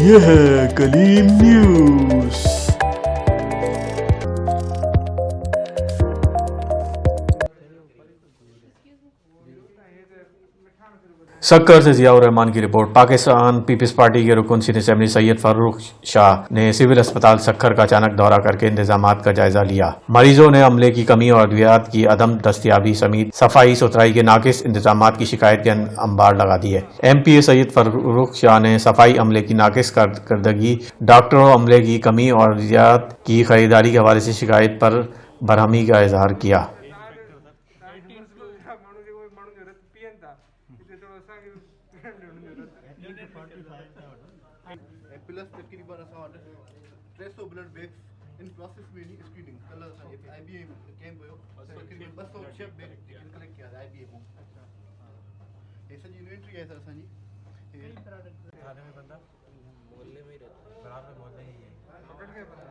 ये है कलीम न्यूज़। सक्कर से जियाउर रहमान की रिपोर्ट। पाकिस्तान पीपल्स पार्टी के रुकन सीनियर असेंबली सैयद फारूक शाह ने सिविल अस्पताल सक्कर का अचानक दौरा करके इंतजामात का जायजा लिया। मरीजों ने अमले की कमी और अद्वियात की अदम दस्तियाबी समेत सफाई सुथराई के नाकिस इंतजामात की शिकायत के अंबार लगा दी है। MPA सैयद फारूक शाह ने सफाई अमले की नाकिस करदगी, डॉक्टरों अमले की कमी और अद्वियात की खरीदारी के हवाले से शिकायत पर बरहमी का इजहार किया। प्लस तकरीबन असां वटि 300 ब्लड बैंक्स इन प्रोसेस में स्क्रीनिंग कल्ह असांजे IBM कैंप हुयो, तकरीबन 206 बैंक कलेक्ट कया IBM मां। हे सॼी इन्वेंट्री आहे सर असांजी। थाने में बंदा मोहल्ले में ही रहता है, बराबर मोहल्ले ही है। पकड़ के बंदा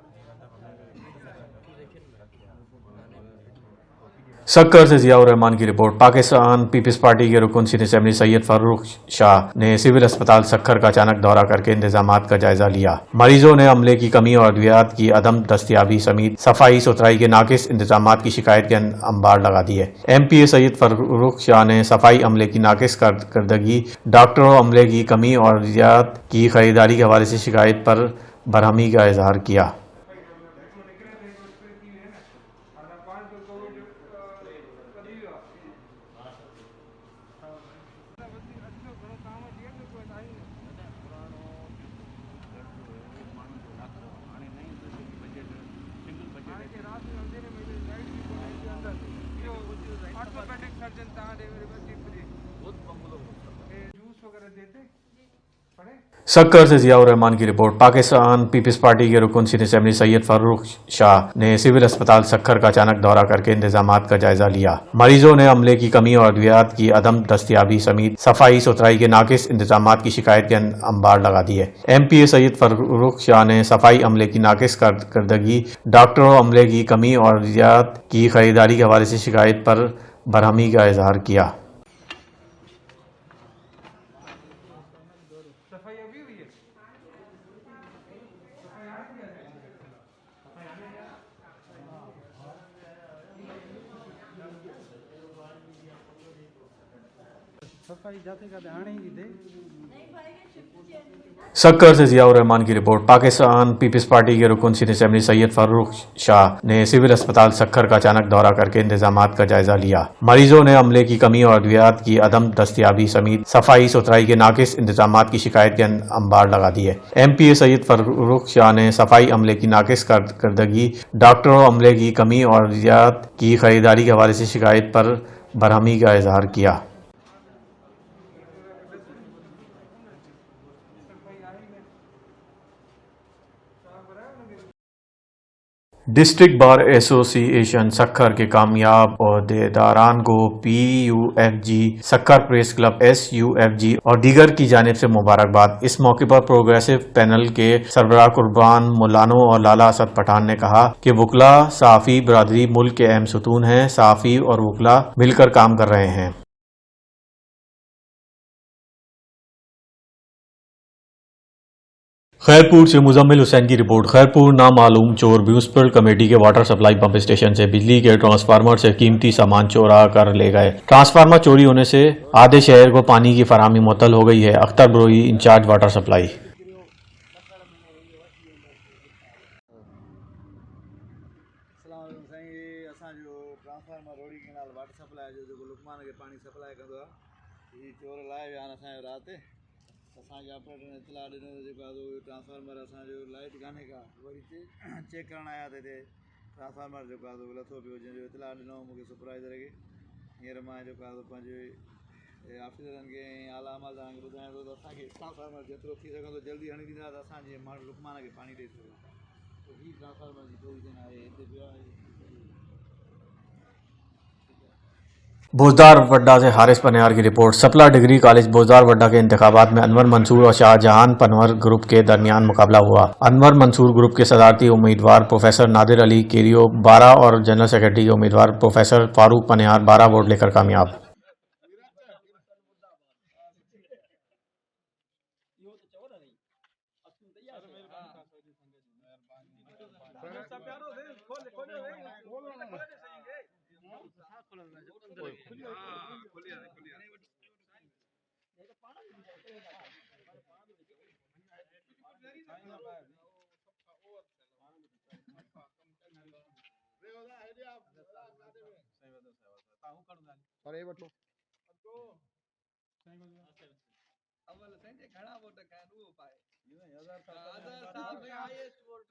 सक्कर से जियाउर रहमान की रिपोर्ट। पाकिस्तान पीपल्स पार्टी के रुकन सीनियर असेंबली सैयद फारूक शाह ने सिविल अस्पताल सक्कर का अचानक दौरा करके इंतजामात का जायजा लिया। मरीजों ने अमले की कमी और अद्वियात की अदम दस्तियाबी समेत सफाई सुथराई के नाकिस इंतजामात की शिकायत के अंबार लगा दी है। MPA सैयद फारूक शाह ने सफाई अमले की नाकिस करदगी, डॉक्टरों अमले की कमी और अद्वियात की खरीदारी के हवाले से शिकायत पर बरहमी का इजहार किया। सक्कर से जियाउर रहमान की रिपोर्ट। पाकिस्तान पीपल्स पार्टी के रुकन सीनियर असेंबली सैयद फारूक शाह ने सिविल अस्पताल सक्कर का अचानक दौरा करके इंतजामात का जायजा लिया। मरीजों ने अमले की कमी और अद्वियात की अदम दस्तियाबी समेत सफाई सुथराई के नाकिस इंतजामात की शिकायत के अंबार लगा दी है। MPA सैयद फारूक शाह ने सफाई अमले की नाकिस करदगी, डॉक्टरों अमले की कमी और अद्वियात की खरीदारी के हवाले से शिकायत पर बरहमी का इजहार किया। सक्कर से जियाउर रहमान की रिपोर्ट। पाकिस्तान पीपल्स पार्टी के रुकन सीनियर असेंबली सैयद फारूक शाह ने सिविल अस्पताल सक्कर का अचानक दौरा करके इंतजामात का जायजा लिया। मरीजों ने अमले की कमी और अद्वियात की अदम दस्तियाबी समेत सफाई सुथराई के नाकिस इंतजामात की शिकायत के अंबार लगा दी है। MPA सैयद फारूक शाह ने सफाई अमले की नाकिस करदगी, डॉक्टरों अमले की कमी और अद्वियात की खरीदारी के हवाले से शिकायत पर बरहमी का इजहार किया। डिस्ट्रिक्ट बार एसोसिएशन सक्कर के कामयाब अहदेदारान को PUFG, सक्कर प्रेस क्लब SUFG और दीगर की जानिब से मुबारकबाद। इस मौके पर प्रोग्रेसिव पैनल के सरबराह कुर्बान मुलानो और लाला असद पठान ने कहा कि वकला सहाफ़ी बरादरी मुल्क के अहम सुतून हैं। सहाफ़ी और वकला मिलकर काम कर रहे हैं। खैरपुर से मुजम्मिल हुसैन की रिपोर्ट। खैरपुर नामालूम चोर म्यूनिसिपल कमेटी के वाटर सप्लाई पंप स्टेशन से बिजली के ट्रांसफार्मर से कीमती सामान चोरा कर ले गए। ट्रांसफार्मर चोरी होने से आधे शहर को पानी की फराहमी मुअत्तल हो गई है। Akhtar Baroi, in charge water supply. Operator ने इतला ॾिनो जेको आहे ट्रांसफार्मर असांजो लाइट कान्हे का, वरी चेक करण आया त हिते ट्रांसफार्मर जेको आहे लथो पियो, जंहिंजो इतला ॾिनो मूंखे सुपरवाइज़र खे। हींअर मां जेको आहे पंहिंजे ऑफिसरनि खे ऐं आला अमलदारनि खे ॿुधायां थो त असांखे ट्रांसफार्मर जेतिरो थी सघंदो जल्दी हणी ॾींदा त असांजे माण्हू लुकमान खे पाणी ॾेई सघूं। हीअ ट्रांसफार्मर जी पोजीशन आहे हिते पियो आहे। बोजदार वड्डा से हारिस पनियार की रिपोर्ट। सपला डिग्री कॉलेज बोजदार वड्डा के इंतखाबात में अनवर मंसूर और शाहजहान पनवर ग्रुप के दरमियान मुकाबला हुआ। अनवर मंसूर ग्रुप के सदारती उम्मीदवार प्रोफेसर नादिर अली केरियो 12 और जनरल सेक्रेटरी के उम्मीदवार प्रोफेसर फारूक पनियार 12 वोट लेकर कामयाब। अरे बटो अव्वल संजय घणा वोट कया उहो पाए आज़ाद साहब ने हाईएस्ट वोट